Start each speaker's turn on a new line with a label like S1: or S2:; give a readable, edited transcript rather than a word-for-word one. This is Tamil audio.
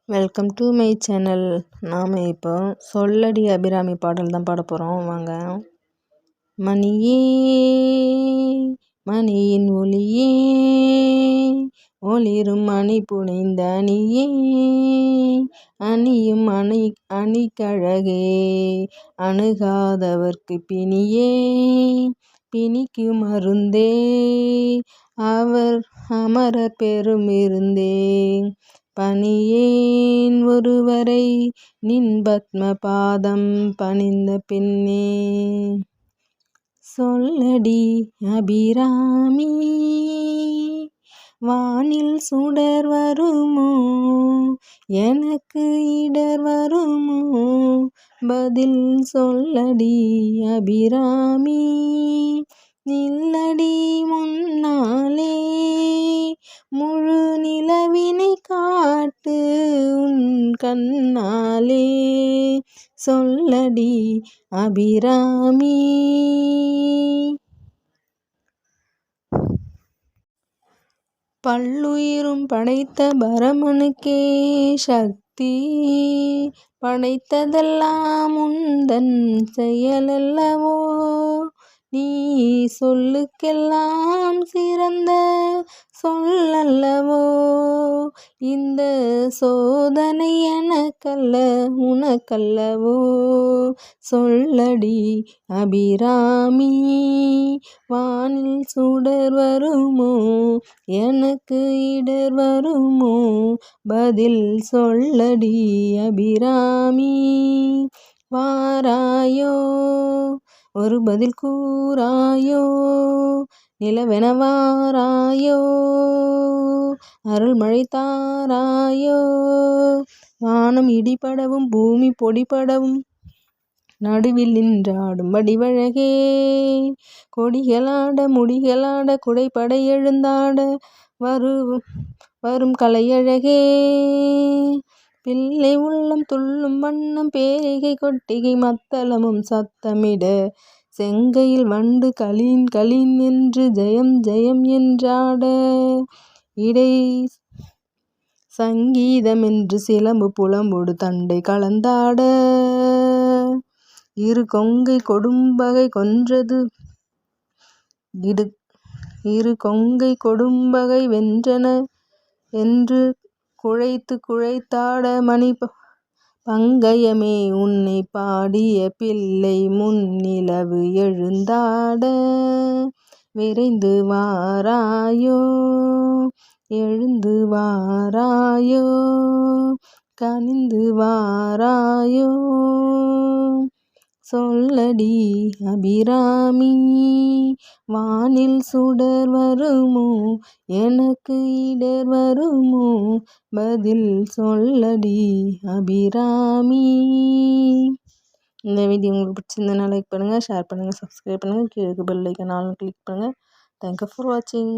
S1: Welcome to my channel. நாம் இப்போ சொல்லடி அபிராமி பாடல் தான் பாட போகிறோம். வாங்க. மணியே மணியின் ஒளியே ஒளிரும் மணி புனைந்த அணியே அணியும் அணிக்கழகே அணுகாதவர்க்கு பிணியே பிணிக்கு மருந்தே அவர் அமரர் பெரும் இருந்தே பணியேன் ஒருவரை நின் பத்ம பாதம் பணிந்த பின்னே. சொல்லடி அபிராமி வானில் சுடர் வருமோ எனக்கு இடர் வருமோ பதில் சொல்லடி அபிராமி நில்லடி முன்னாலே முழு நிலவினை காட்டு உன் கண்ணாலே சொல்லடி அபிராமி. பல்லுயிரும் படைத்த பரமனுக்கே சக்தி படைத்ததெல்லாம் உந்தன் செயலல்லவோ நீ சொல்லுக்கெல்லாம் சிறந்த சொல்லல்லவோ இந்த சோதனை எனக்கல்ல உனக்கல்லவோ சொல்லடி அபிராமி வானில் சுடர் வருமோ எனக்கு இடர் வருமோ பதில் சொல்லடி அபிராமி. வாராயோ ஒரு பதில் கூறாயோ நிலவென வாராயோ அருள்மழை தாராயோ வானம் இடிபடவும் பூமி பொடிபடவும் நடுவில் நின்றாடும் வடிவழகே கொடிகளாட முடிகளாட குடைப்படை எழுந்தாட வரும் கலையழகே பிள்ளை உள்ளம் துள்ளும் வண்ணம் பேரிகை கொட்டிகை மத்தளமும் சத்தமிட செங்கையில் வண்டு களீன் களீன் என்று ஜெயம் ஜெயம் என்றாட இடை சங்கீதம் என்று சிலம்பு புலம்பொடு தண்டை கலந்தாட இரு கொங்கை கொடும்பகை கொன்றது இரு கொங்கை கொடும்பகை வென்றன என்று குழைத்து குழைத்தாட மணி பங்கயமே உன்னை பாடிய பிள்ளை முன்னிலவு எழுந்தாட விரைந்து வாராயோ எழுந்து வாராயோ கனிந்து வாராயோ சொல்லடி அபிராமி வானில் சுடர் வருமோ எனக்கு இடர் வருமோ பதில் சொல்லடி அபிராமி. இந்த வீடியோ உங்களுக்கு பிடிச்சிருந்தனா லைக் பண்ணுங்கள், ஷேர் பண்ணுங்கள், சப்ஸ்கிரைப் பண்ணுங்கள், கீழே பெல் ஐக்கான் ஆல் கிளிக் பண்ணுங்கள். தேங்க்யூ ஃபார் வாட்சிங்.